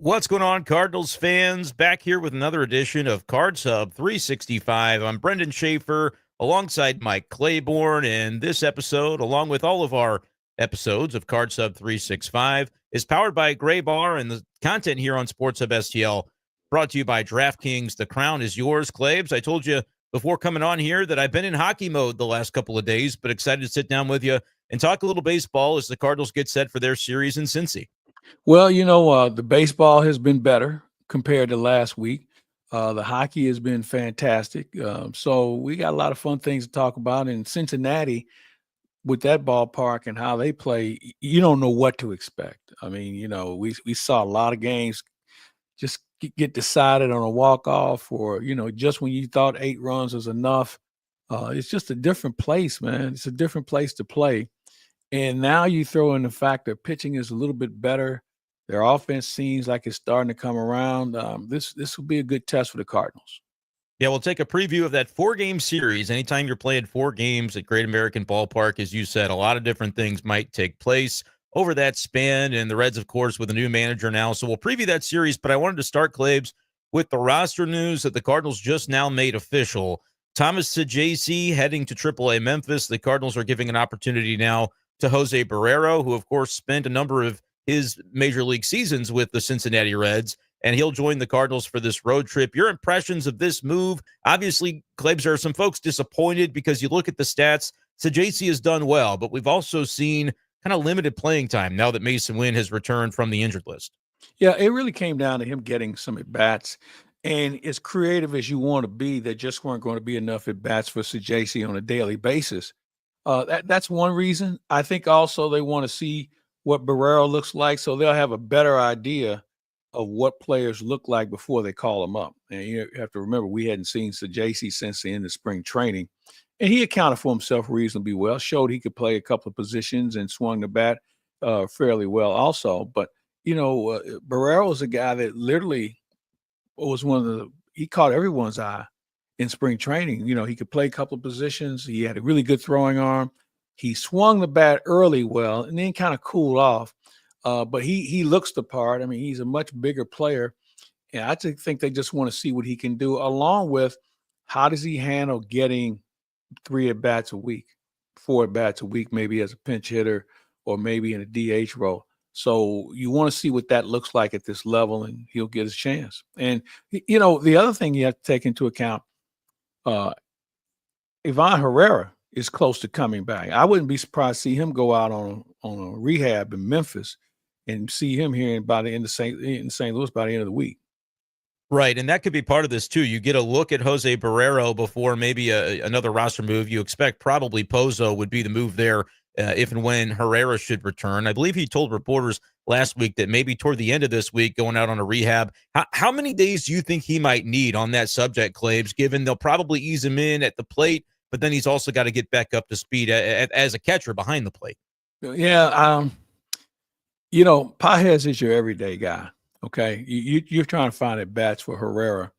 What's going on, Cardinals fans? Back here with another edition of Cards Hub 365. I'm Brenden Schaeffer alongside Mike Claiborne, and this episode, along with all of our episodes of Cards Hub 365, is powered by Gray Bar, and the content here on Sports Hub STL brought to you by DraftKings. The crown is yours, Claibs. I told you before coming on here that I've been in hockey mode the last couple of days, but excited to sit down with you and talk a little baseball as the Cardinals get set for their series in Cincy. Well, the baseball has been better compared to last week. The hockey has been fantastic. So we got a lot of fun things to talk about. In Cincinnati, with that ballpark and how they play, you don't know what to expect. I mean, we saw a lot of games just get decided on a walk-off or, just when you thought 8 runs was enough. It's just a different place, man. It's a different place to play. And now you throw in the fact that pitching is a little bit better. Their offense seems like it's starting to come around. This will be a good test for the Cardinals. Yeah, we'll take a preview of that 4-game series. Anytime you're playing 4 games at Great American Ballpark, as you said, a lot of different things might take place over that span. And the Reds, of course, with a new manager now. So we'll preview that series. But I wanted to start, Claibs, with the roster news that the Cardinals just now made official. Thomas Saggese heading to AAA Memphis. The Cardinals are giving an opportunity now to Jose Barrero, who, of course, spent a number of his major league seasons with the Cincinnati Reds, and he'll join the Cardinals for this road trip. Your impressions of this move? Obviously, Claibs, there are some folks disappointed because you look at the stats. Saggese has done well, but we've also seen kind of limited playing time now that Mason Wynn has returned from the injured list. Yeah, it really came down to him getting some at-bats. And as creative as you want to be, there just weren't going to be enough at-bats for Saggese on a daily basis. That's one reason. I think also they want to see what Barrero looks like, so they'll have a better idea of what players look like before they call them up. And you have to remember, we hadn't seen Saggese since the end of spring training, and he accounted for himself reasonably well, showed he could play a couple of positions and swung the bat fairly well also. But, Barrero is a guy that literally was he caught everyone's eye in spring training. He could play a couple of positions. He had a really good throwing arm. He swung the bat early well and then kind of cooled off. But he looks the part. I mean, he's a much bigger player. And I think they just want to see what he can do, along with how does he handle getting 3 at-bats a week, 4 at-bats a week, maybe as a pinch hitter or maybe in a DH role. So you want to see what that looks like at this level, and he'll get his chance. And, the other thing you have to take into account, Ivan Herrera is close to coming back. I wouldn't be surprised to see him go out on a rehab in Memphis and see him here by the end of St. Louis by the end of the week. Right, and that could be part of this too. You get a look at Jose Barrero before maybe another roster move. You expect probably Pozo would be the move there if and when Herrera should return. I believe he told reporters last week that maybe toward the end of this week going out on a rehab. How many days do you think he might need on that subject, Claibs, given they'll probably ease him in at the plate, but then he's also got to get back up to speed as a catcher behind the plate? Yeah, Pages is your everyday guy. Okay, you're trying to find at-bats for Herrera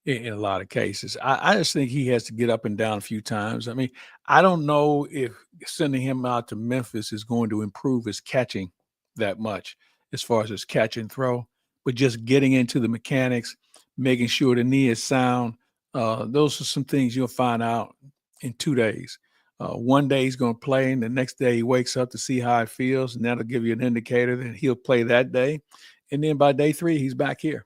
in a lot of cases. I just think he has to get up and down a few times. I mean, I don't know if sending him out to Memphis is going to improve his catching that much as far as his catch and throw, but just getting into the mechanics, making sure the knee is sound, those are some things you'll find out in 2 days. One day he's going to play, and the next day he wakes up to see how it feels, and that'll give you an indicator that he'll play that day. And then by day 3, he's back here.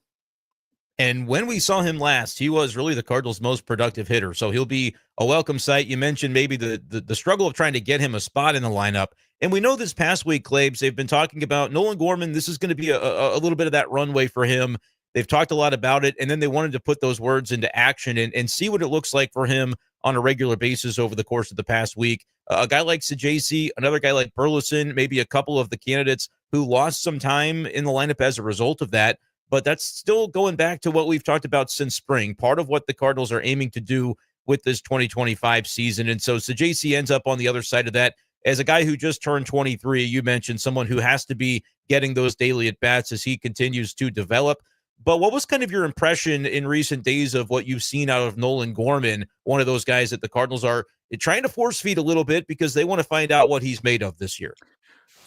And when we saw him last, he was really the Cardinals' most productive hitter. So he'll be a welcome sight. You mentioned maybe the struggle of trying to get him a spot in the lineup. And we know this past week, Claibs, they've been talking about Nolan Gorman. This is going to be a little bit of that runway for him. They've talked a lot about it, and then they wanted to put those words into action and see what it looks like for him on a regular basis over the course of the past week. A guy like Saggese, another guy like Burleson, maybe a couple of the candidates who lost some time in the lineup as a result of that. But that's still going back to what we've talked about since spring, part of what the Cardinals are aiming to do with this 2025 season. And so Saggese ends up on the other side of that as a guy who just turned 23. You mentioned someone who has to be getting those daily at-bats as he continues to develop. But what was kind of your impression in recent days of what you've seen out of Nolan Gorman, one of those guys that the Cardinals are trying to force feed a little bit because they want to find out what he's made of this year?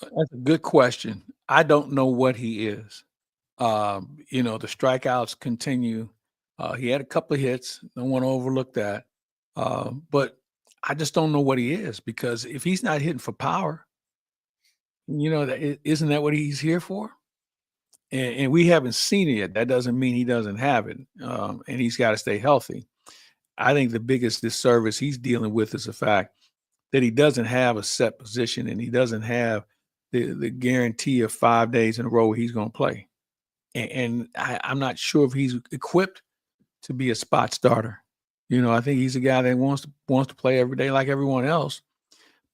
That's a good question. I don't know what he is. The strikeouts continue. He had a couple of hits. Don't want to overlook that. But I just don't know what he is, because if he's not hitting for power, isn't that what he's here for? And we haven't seen it yet. That doesn't mean he doesn't have it. And he's got to stay healthy. I think the biggest disservice he's dealing with is the fact that he doesn't have a set position, and he doesn't have the guarantee of 5 days in a row he's going to play. And I'm not sure if he's equipped to be a spot starter. I think he's a guy that wants to play every day like everyone else,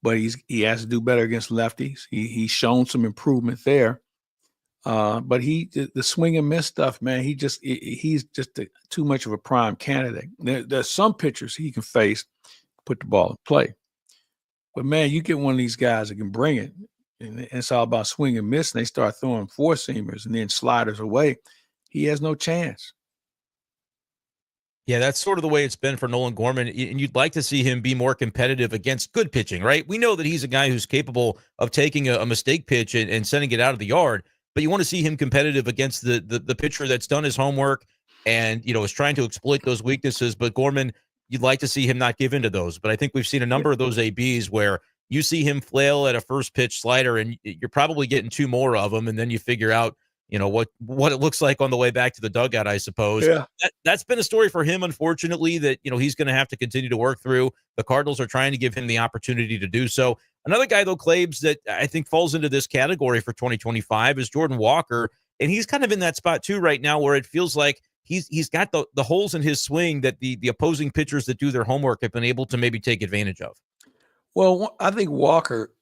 but he has to do better against lefties. He's shown some improvement there. But the swing and miss stuff, man, he's just too much of a prime candidate. There's some pitchers he can face, put the ball in play. But man, you get one of these guys that can bring it, and it's all about swing and miss, and they start throwing four-seamers and then sliders away. He has no chance. Yeah, that's sort of the way it's been for Nolan Gorman, and you'd like to see him be more competitive against good pitching, right? We know that he's a guy who's capable of taking a mistake pitch and sending it out of the yard, but you want to see him competitive against the pitcher that's done his homework and, is trying to exploit those weaknesses. But Gorman, you'd like to see him not give into those. But I think we've seen a number of those ABs where you see him flail at a first pitch slider, and you're probably getting two more of them, and then you figure out, what it looks like on the way back to the dugout, I suppose. Yeah. That's been a story for him, unfortunately, that, he's going to have to continue to work through. The Cardinals are trying to give him the opportunity to do so. Another guy, though, Claibs, that I think falls into this category for 2025 is Jordan Walker. And he's kind of in that spot, too, right now, where it feels like he's got the holes in his swing that the opposing pitchers that do their homework have been able to maybe take advantage of. Well, I think Walker,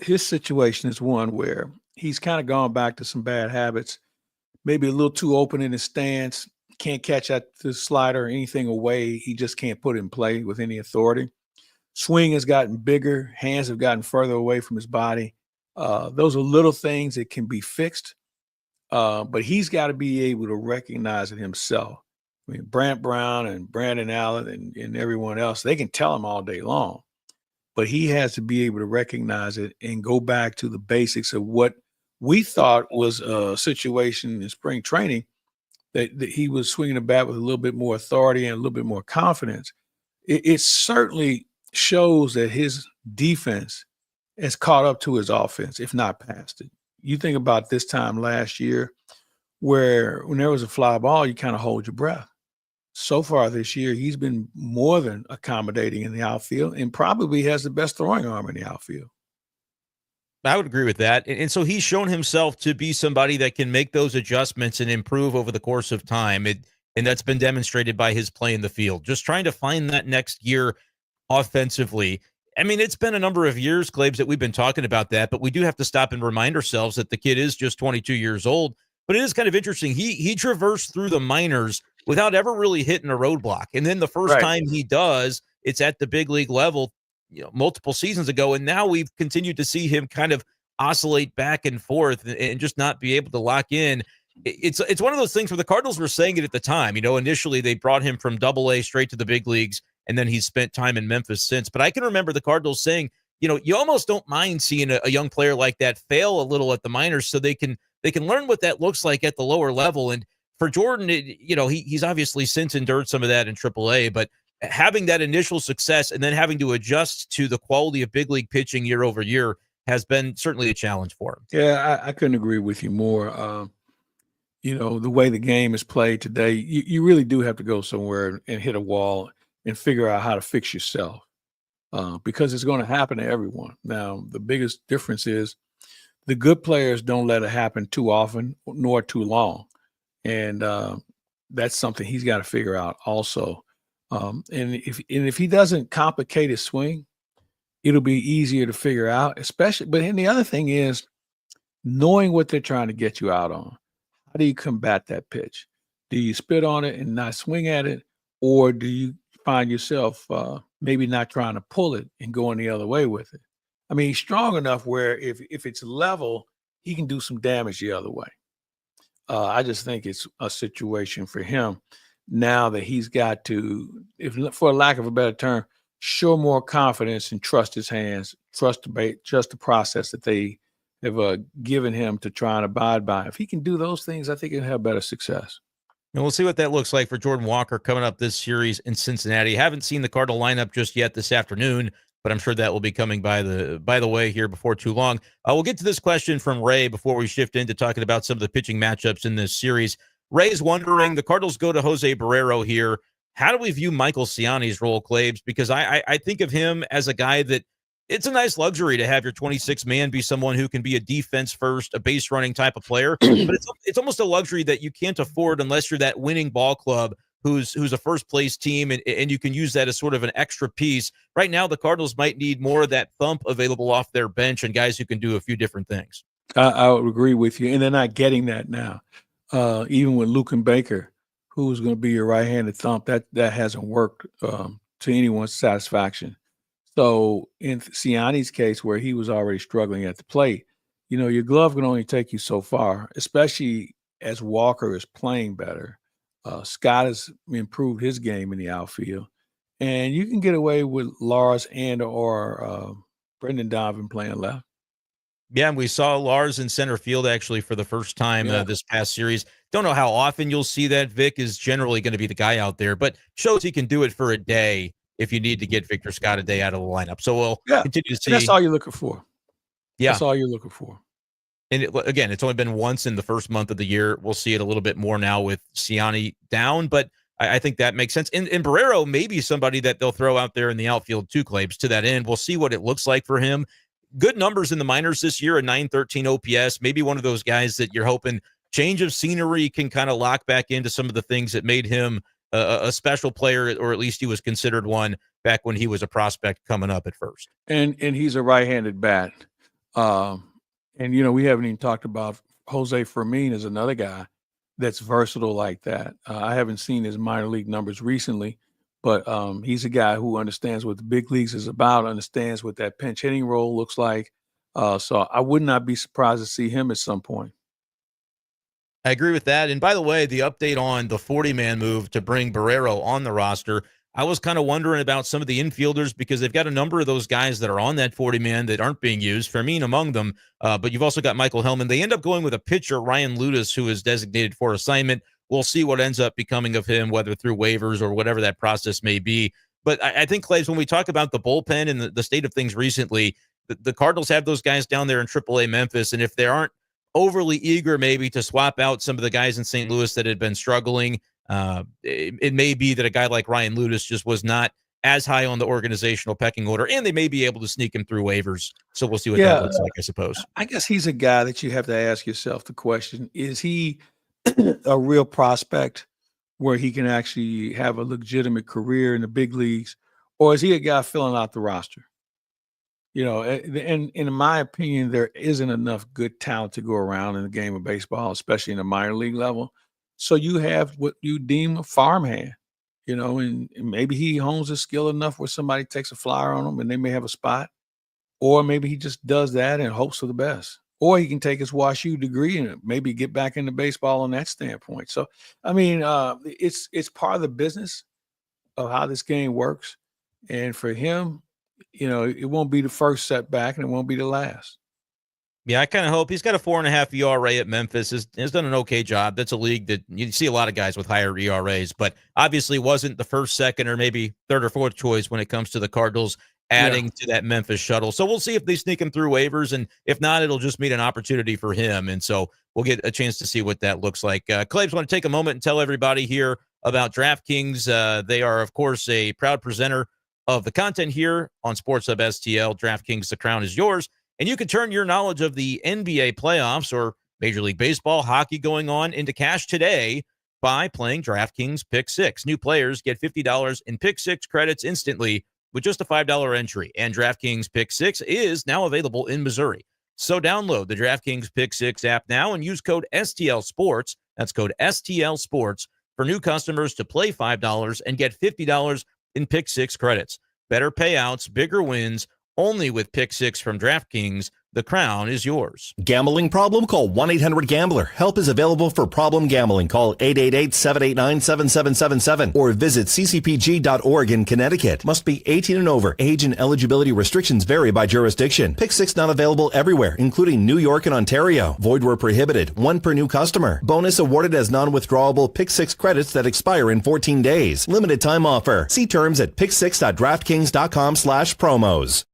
his situation is one where he's kind of gone back to some bad habits, maybe a little too open in his stance, can't catch at the slider or anything away. He just can't put it in play with any authority. Swing has gotten bigger. Hands have gotten further away from his body. Those are little things that can be fixed, but he's got to be able to recognize it himself. I mean, Brant Brown and Brandon Allen and everyone else, they can tell him all day long, but he has to be able to recognize it and go back to the basics of what we thought was a situation in spring training, that he was swinging the bat with a little bit more authority and a little bit more confidence. It certainly shows that his defense has caught up to his offense, if not passed it. You think about this time last year, where when there was a fly ball, you kind of hold your breath. So far this year, he's been more than accommodating in the outfield, and probably has the best throwing arm in the outfield. I would agree with that. And so he's shown himself to be somebody that can make those adjustments and improve over the course of time. And that's been demonstrated by his play in the field. Just trying to find that next gear offensively. I mean, it's been a number of years, Claibs, that we've been talking about that, but we do have to stop and remind ourselves that the kid is just 22 years old. But it is kind of interesting. He traversed through the minors without ever really hitting a roadblock. And then the first time he does, it's at the big league level, multiple seasons ago. And now we've continued to see him kind of oscillate back and forth and just not be able to lock in. It's one of those things where the Cardinals were saying it at the time. Initially they brought him from AA straight to the big leagues, and then he's spent time in Memphis since. But I can remember the Cardinals saying, you almost don't mind seeing a young player like that fail a little at the minors so they can learn what that looks like at the lower level. And for Jordan, he's obviously since endured some of that in AAA, but having that initial success and then having to adjust to the quality of big league pitching year over year has been certainly a challenge for him. Yeah, I couldn't agree with you more. The way the game is played today, you really do have to go somewhere and hit a wall and figure out how to fix yourself, because it's going to happen to everyone. Now, the biggest difference is the good players don't let it happen too often nor too long. And that's something he's got to figure out also. And if he doesn't complicate his swing, it'll be easier to figure out, especially. But then the other thing is knowing what they're trying to get you out on. How do you combat that pitch? Do you spit on it and not swing at it? Or do you find yourself maybe not trying to pull it and going the other way with it? I mean, he's strong enough where if it's level, he can do some damage the other way. I just think it's a situation for him now that he's got to, if for lack of a better term, show more confidence and trust his hands, trust the process that they given him to try and abide by. If he can do those things, I think he'll have better success. And we'll see what that looks like for Jordan Walker coming up this series in Cincinnati. Haven't seen the Cardinal lineup just yet this afternoon, but I'm sure that will be coming by the way here before too long. We'll get to this question from Ray before we shift into talking about some of the pitching matchups in this series. Ray's wondering, the Cardinals go to Jose Barrero here. How do we view Michael Ciani's role, Claibs? Because I think of him as a guy that it's a nice luxury to have your 26 man be someone who can be a defense first, a base running type of player. But it's almost a luxury that you can't afford unless you're that winning ball club who's a first place team, and you can use that as sort of an extra piece. Right now, the Cardinals might need more of that thump available off their bench and guys who can do a few different things. I would agree with you, and they're not getting that now. Even with Luke and Baker, who's going to be your right-handed thump, that hasn't worked to anyone's satisfaction. So in Ciani's case, where he was already struggling at the plate, your glove can only take you so far, especially as Walker is playing better. Scott has improved his game in the outfield, and you can get away with Lars or Brendan Donovan playing left. Yeah, and we saw Lars in center field actually for the first time this past series. Don't know how often you'll see that. Vic is generally going to be the guy out there, but shows he can do it for a day if you need to get Victor Scott a day out of the lineup. So we'll continue to see. That's all you're looking for. Yeah. That's all you're looking for. And again, it's only been once in the first month of the year. We'll see it a little bit more now with Ciani down, but I think that makes sense. And Barrero may be somebody that they'll throw out there in the outfield too, Claibs, to that end. We'll see what it looks like for him. Good numbers in the minors this year, a 913 OPS, maybe one of those guys that you're hoping change of scenery can kind of lock back into some of the things that made him a special player, or at least he was considered one back when he was a prospect coming up at first. And he's a right-handed bat. And, we haven't even talked about Jose Fermin is another guy that's versatile like that. I haven't seen his minor league numbers recently, but he's a guy who understands what the big leagues is about, understands what that pinch hitting role looks like. So I would not be surprised to see him at some point. I agree with that. And by the way, the update on the 40-man move to bring Barrero on the roster, I was kind of wondering about some of the infielders because they've got a number of those guys that are on that 40-man that aren't being used, Fermin among them, but you've also got Michael Hellman. They end up going with a pitcher, Ryan Ludus, who is designated for assignment. We'll see what ends up becoming of him, whether through waivers or whatever that process may be. But I think, Claves, when we talk about the bullpen and the state of things recently, the Cardinals have those guys down there in AAA Memphis, and if they aren't overly eager maybe to swap out some of the guys in St. Louis that had been struggling, it may be that a guy like Ryan Ludus just was not as high on the organizational pecking order, and they may be able to sneak him through waivers. So we'll see what that looks like, I suppose. I guess he's a guy that you have to ask yourself the question, is he a real prospect where he can actually have a legitimate career in the big leagues, or is he a guy filling out the roster? And in my opinion, there isn't enough good talent to go around in the game of baseball, especially in the minor league level. So you have what you deem a farmhand, and maybe he hones his skill enough where somebody takes a flyer on him and they may have a spot, or maybe he just does that and hopes for the best, or he can take his WashU degree and maybe get back into baseball on that standpoint. So, I mean, it's part of the business of how this game works. And for him, it won't be the first setback and it won't be the last. Yeah, I kind of hope. He's got a 4.5 ERA at Memphis. Has done an okay job. That's a league that you see a lot of guys with higher ERAs, but obviously wasn't the first, second, or maybe third or fourth choice when it comes to the Cardinals adding to that Memphis shuttle. So we'll see if they sneak him through waivers, and if not, it'll just mean an opportunity for him. And so we'll get a chance to see what that looks like. Claves, want to take a moment and tell everybody here about DraftKings. They are, of course, a proud presenter of the content here on Sports Hub STL. DraftKings, the crown is yours. And you can turn your knowledge of the NBA playoffs or Major League Baseball, hockey going on into cash today by playing DraftKings Pick 6. New players get $50 in Pick 6 credits instantly with just a $5 entry. And DraftKings Pick 6 is now available in Missouri. So download the DraftKings Pick 6 app now and use code STL Sports. That's code STL Sports for new customers to play $5 and get $50 in Pick 6 credits. Better payouts, bigger wins, only with Pick 6 from DraftKings. the crown is yours. Gambling problem? Call 1-800-GAMBLER. Help is available for problem gambling. Call 888-789-7777 or visit ccpg.org in Connecticut. Must be 18 and over. Age and eligibility restrictions vary by jurisdiction. Pick 6 not available everywhere, including New York and Ontario. Void where prohibited. 1 per new customer. Bonus awarded as non-withdrawable Pick 6 credits that expire in 14 days. Limited time offer. See terms at pick6.draftkings.com/promos.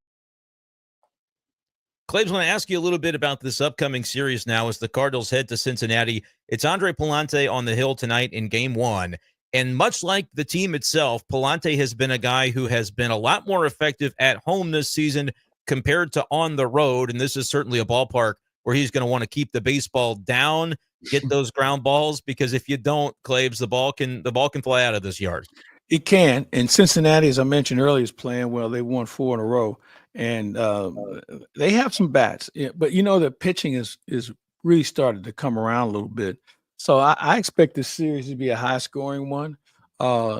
Claibs, I want to ask you a little bit about this upcoming series now as the Cardinals head to Cincinnati. It's Andre Pallante on the hill tonight in Game 1. And much like the team itself, Pallante has been a guy who has been a lot more effective at home this season compared to on the road. And this is certainly a ballpark where he's going to want to keep the baseball down, get those ground balls, because if you don't, Claibs, the ball can fly out of this yard. It can. And Cincinnati, as I mentioned earlier, is playing well. They won 4 in a row. And they have some bats, but the pitching is really started to come around a little bit. So I expect this series to be a high-scoring one.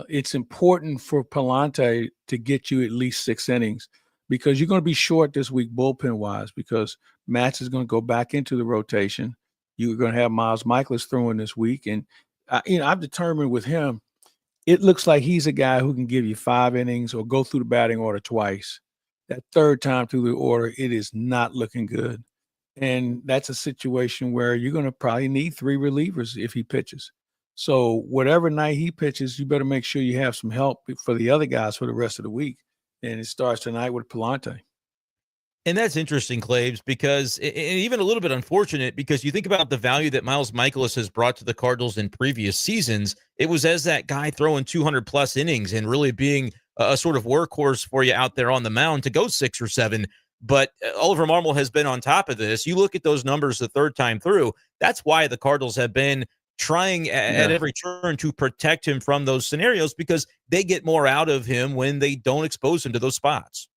It's important for Pallante to get you at least 6 innings because you're going to be short this week bullpen-wise because Matz is going to go back into the rotation. You're going to have Miles Michaelis throwing this week. And, I've determined with him, it looks like he's a guy who can give you 5 innings or go through the batting order twice. That third time through the order, it is not looking good. And that's a situation where you're going to probably need 3 relievers if he pitches. So whatever night he pitches, you better make sure you have some help for the other guys for the rest of the week. And it starts tonight with Pallante. And that's interesting, Claibs, because and even a little bit unfortunate because you think about the value that Miles Michaelis has brought to the Cardinals in previous seasons. It was as that guy throwing 200-plus innings and really being a sort of workhorse for you out there on the mound to go 6 or 7. But Oliver Marmol has been on top of this. You look at those numbers the third time through. That's why the Cardinals have been trying at every turn to protect him from those scenarios because they get more out of him when they don't expose him to those spots.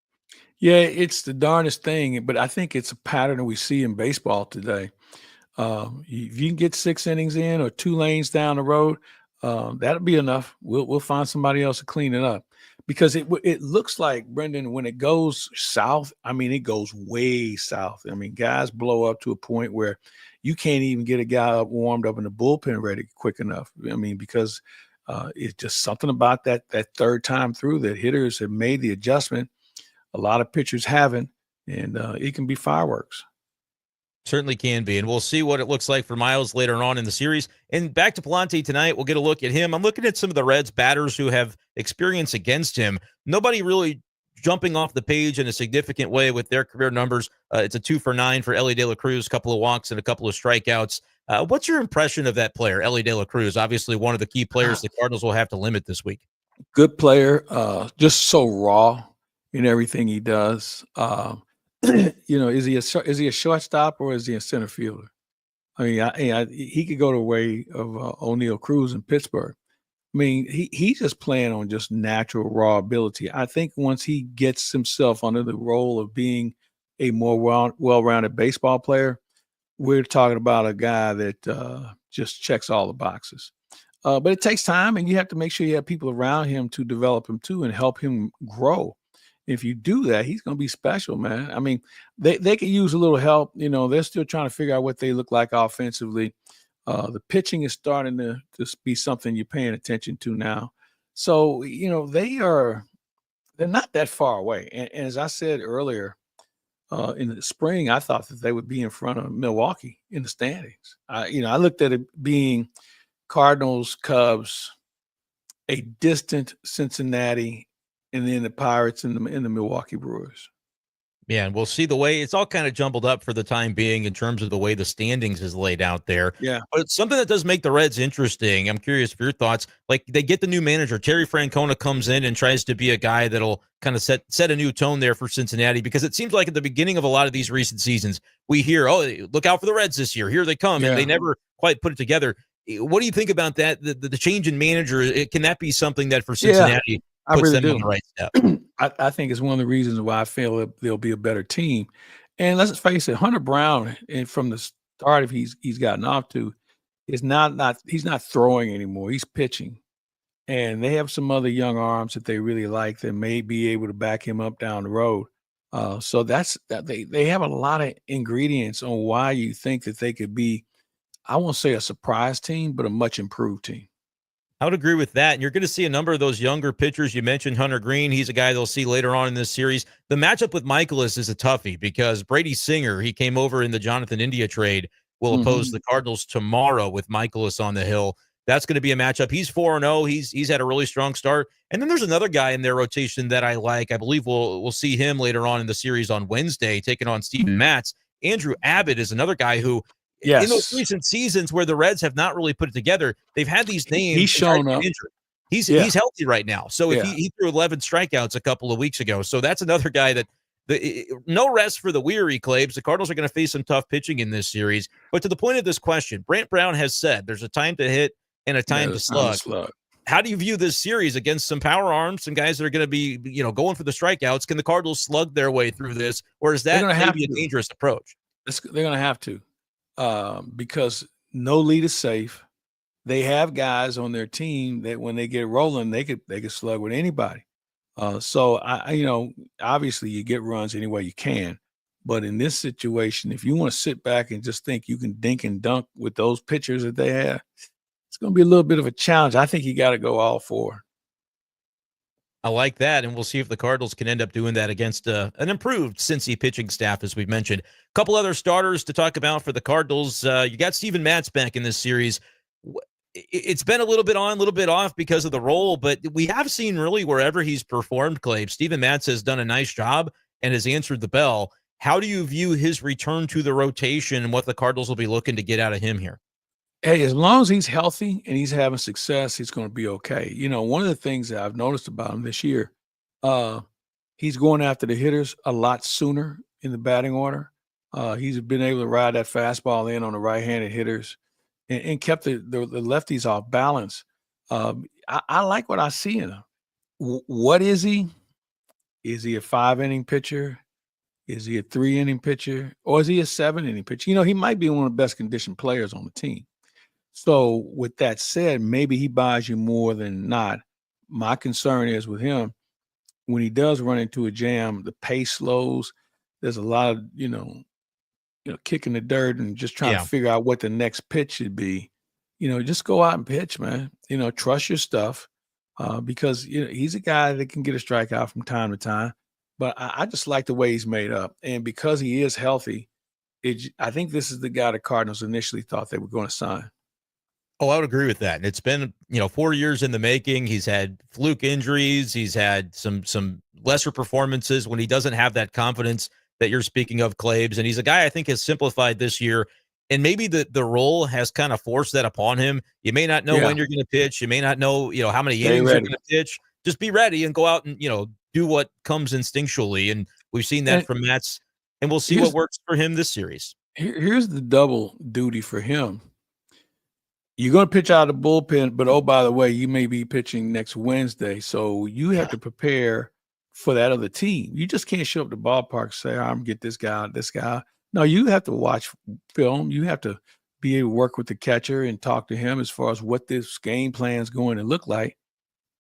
Yeah, it's the darndest thing, but I think it's a pattern that we see in baseball today. If you can get 6 innings in or 2 lanes down the road, that'll be enough. We'll find somebody else to clean it up. Because it looks like, Brendan, when it goes south, it goes way south. Guys blow up to a point where you can't even get a guy warmed up in the bullpen ready quick enough. Because it's just something about that third time through that hitters have made the adjustment. A lot of pitchers haven't, and it can be fireworks. Certainly can be, and we'll see what it looks like for Miles later on in the series. And back to Pallante tonight, we'll get a look at him. I'm looking at some of the Reds batters who have experience against him. Nobody really jumping off the page in a significant way with their career numbers. It's a 2 for 9 for Elly De La Cruz, a couple of walks and a couple of strikeouts. What's your impression of that player, Elly De La Cruz? Obviously one of the key players the Cardinals will have to limit this week. Good player, just so raw in everything he does. Is he a shortstop or is he a center fielder? He could go the way of O'Neal Cruz in Pittsburgh. He's just playing on just natural raw ability. I think once he gets himself under the role of being a more well-rounded baseball player, we're talking about a guy that just checks all the boxes. But it takes time, and you have to make sure you have people around him to develop him too and help him grow. If you do that, he's going to be special, man. They could use a little help. They're still trying to figure out what they look like offensively. The pitching is starting to be something you're paying attention to now. So, they're not that far away. And as I said earlier, in the spring, I thought that they would be in front of Milwaukee in the standings. I looked at it being Cardinals, Cubs, a distant Cincinnati, and then the Pirates and the Milwaukee Brewers. Yeah, and we'll see the way it's all kind of jumbled up for the time being in terms of the way the standings is laid out there. Yeah. But it's something that does make the Reds interesting. I'm curious for your thoughts. Like, they get the new manager. Terry Francona comes in and tries to be a guy that'll kind of set a new tone there for Cincinnati, because it seems like at the beginning of a lot of these recent seasons, we hear, oh, look out for the Reds this year. Here they come. Yeah. And they never quite put it together. What do you think about that? The change in manager, can that be something that for Cincinnati puts really them do. on the right step? I think it's one of the reasons why I feel they'll be a better team. And let's face it, Hunter Brown, and from the start, if he's gotten off to, is he's not throwing anymore. He's pitching. And they have some other young arms that they really like that may be able to back him up down the road. So that's that they have a lot of ingredients on why you think that they could be, I won't say a surprise team, but a much improved team. I would agree with that. And you're going to see a number of those younger pitchers. You mentioned Hunter Green. He's a guy they'll see later on in this series. The matchup with Michaelis is a toughie because Brady Singer, he came over in the Jonathan India trade, will oppose the Cardinals tomorrow with Michaelis on the hill. That's going to be a matchup. He's 4-0. He's had a really strong start. And then there's another guy in their rotation that I like. I believe we'll see him later on in the series on Wednesday, taking on Steven Matz. Andrew Abbott is another guy who, Yes. in those recent seasons where the Reds have not really put it together, they've had these names. He's shown up. Injured. He's healthy right now. So if he threw 11 strikeouts a couple of weeks ago. So that's another guy that no rest for the weary, Claibs. The Cardinals are going to face some tough pitching in this series. But to the point of this question, Brant Brown has said there's a time to hit and a time to slug. How do you view this series against some power arms, some guys that are going to be, going for the strikeouts? Can the Cardinals slug their way through this, or is that maybe a dangerous approach? They're going to have to. Because no lead is safe. They have guys on their team that when they get rolling, they could slug with anybody. So obviously you get runs any way you can, but in this situation, if you want to sit back and just think you can dink and dunk with those pitchers that they have, it's going to be a little bit of a challenge. I think you got to go all four. I like that, and we'll see if the Cardinals can end up doing that against an improved Cincy pitching staff, as we've mentioned. A couple other starters to talk about for the Cardinals. You got Steven Matz back in this series. It's been a little bit on, a little bit off because of the role, but we have seen really wherever he's performed, Clay, Steven Matz has done a nice job and has answered the bell. How do you view his return to the rotation and what the Cardinals will be looking to get out of him here? Hey, as long as he's healthy and he's having success, he's going to be okay. One of the things that I've noticed about him this year, he's going after the hitters a lot sooner in the batting order. He's been able to ride that fastball in on the right-handed hitters and kept the lefties off balance. I like what I see in him. What is he? Is he a 5-inning pitcher? Is he a 3-inning pitcher? Or is he a 7-inning pitcher? He might be one of the best conditioned players on the team. So with that said, maybe he buys you more than not. My concern is with him, when he does run into a jam, the pace slows. There's a lot of, kicking the dirt and just trying to figure out what the next pitch should be. Just go out and pitch, man. Trust your stuff because, he's a guy that can get a strikeout from time to time. But I just like the way he's made up. And because he is healthy, I think this is the guy the Cardinals initially thought they were going to sign. Oh, I would agree with that. And it's been, 4 years in the making. He's had fluke injuries. He's had some lesser performances when he doesn't have that confidence that you're speaking of, Claibs. And he's a guy I think has simplified this year. And maybe the role has kind of forced that upon him. You may not know when you're going to pitch. You may not know, how many innings you're going to pitch. Just be ready and go out and, do what comes instinctually. And we've seen that from Matz. And we'll see what works for him this series. Here's the double duty for him. You're going to pitch out of the bullpen, but oh, by the way, you may be pitching next Wednesday. So you have to prepare for that other team. You just can't show up to the ballpark and say, I'm going to get this guy. No, you have to watch film. You have to be able to work with the catcher and talk to him as far as what this game plan is going to look like.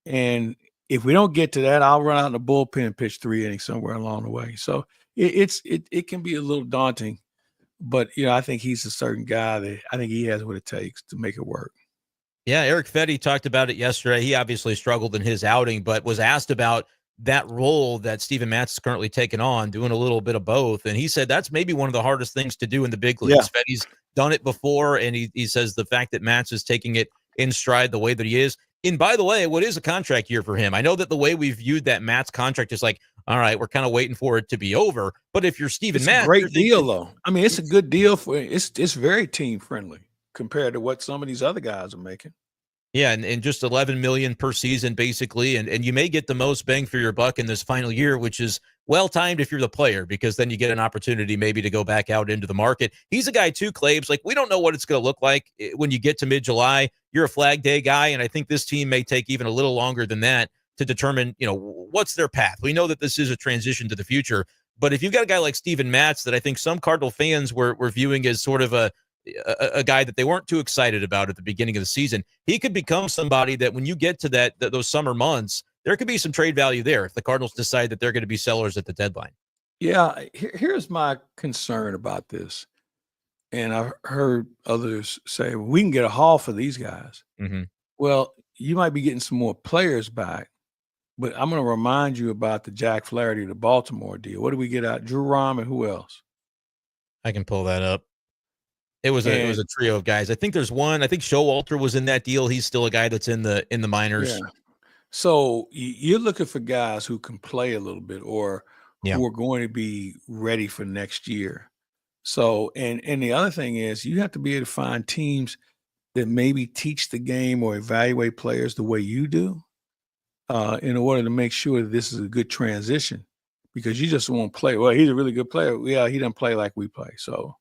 And if we don't get to that, I'll run out in the bullpen and pitch 3 innings somewhere along the way. So it can be a little daunting. But, I think he's a certain guy that I think he has what it takes to make it work. Yeah, Eric Fetty talked about it yesterday. He obviously struggled in his outing, but was asked about that role that Steven Matz is currently taking on, doing a little bit of both. And he said that's maybe one of the hardest things to do in the big leagues. Yeah. Fetty's done it before, and he says the fact that Matz is taking it in stride the way that he is. And by the way, what is a contract year for him? I know that the way we viewed that Matz contract is like, all right, we're kind of waiting for it to be over. But if you're Steven Matz, great deal though. I mean, it's a good deal for it's very team friendly compared to what some of these other guys are making. Yeah, and just $11 million per season, basically, and you may get the most bang for your buck in this final year, which is well timed if you're the player, because then you get an opportunity maybe to go back out into the market. He's a guy too, Claibs. Like, we don't know what it's going to look like when you get to mid-July. You're a Flag Day guy, and I think this team may take even a little longer than that to determine, what's their path. We know that this is a transition to the future, but if you've got a guy like Steven Matz that I think some Cardinal fans were viewing as sort of a guy that they weren't too excited about at the beginning of the season, he could become somebody that when you get to those summer months, there could be some trade value there if the Cardinals decide that they're going to be sellers at the deadline. Yeah, here's my concern about this. And I've heard others say, well, we can get a haul for these guys. Mm-hmm. Well, you might be getting some more players back, but I'm going to remind you about the Jack Flaherty, the Baltimore deal. What did we get out? Drew Rom and who else? I can pull that up. It was a trio of guys. I think there's one. I think Showalter was in that deal. He's still a guy that's in the minors. Yeah. So you're looking for guys who can play a little bit or who are going to be ready for next year. So, and the other thing is you have to be able to find teams that maybe teach the game or evaluate players the way you do in order to make sure that this is a good transition, because you just won't play. Well, he's a really good player. Yeah, he doesn't play like we play. So,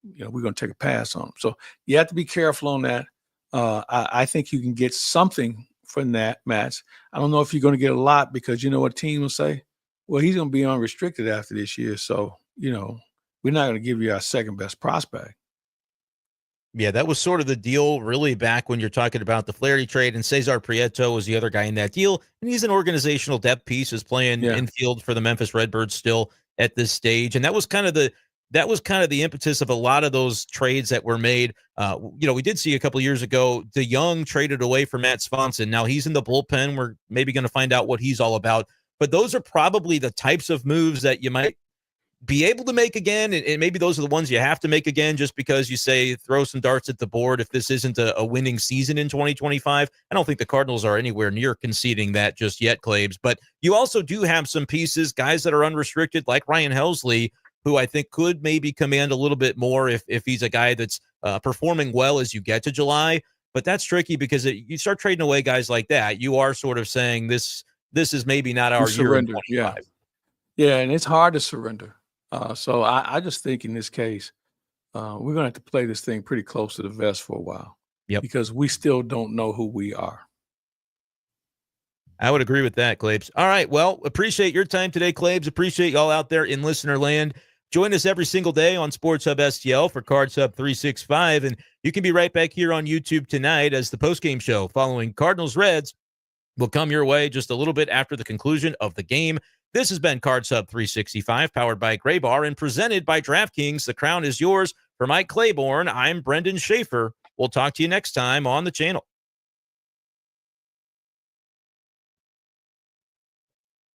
we're going to take a pass on him. So you have to be careful on that. I think you can get something from that, Matz. I don't know if you're going to get a lot, because you know what team will say? Well, he's going to be unrestricted after this year. So, we're not going to give you our second best prospect. Yeah, that was sort of the deal really back when you're talking about the Flaherty trade, and Cesar Prieto was the other guy in that deal. And he's an organizational depth piece, is playing infield for the Memphis Redbirds still at this stage. And that was kind of the impetus of a lot of those trades that were made. We did see a couple of years ago, DeYoung traded away for Matt Swanson. Now he's in the bullpen. We're maybe going to find out what he's all about. But those are probably the types of moves that you might be able to make again, and maybe those are the ones you have to make again, just because you say throw some darts at the board if this isn't a winning season in 2025. I don't think the Cardinals are anywhere near conceding that just yet, Claibs. But you also do have some pieces, guys that are unrestricted, like Ryan Helsley, who I think could maybe command a little bit more if he's a guy that's performing well as you get to July. But that's tricky, because you start trading away guys like that, you are sort of saying this is maybe not our year in 25. Yeah, and it's hard to surrender. So I just think in this case, we're going to have to play this thing pretty close to the vest for a while. Yep. Because we still don't know who we are. I would agree with that, Claibs. All right. Well, appreciate your time today, Claibs. Appreciate y'all out there in listener land. Join us every single day on Sports Hub STL for Cards Hub 365. And you can be right back here on YouTube tonight as the postgame show following Cardinals Reds will come your way just a little bit after the conclusion of the game. This has been Cards Hub 365, powered by Gray Bar and presented by DraftKings. The crown is yours. For Mike Claiborne, I'm Brenden Schaeffer. We'll talk to you next time on the channel.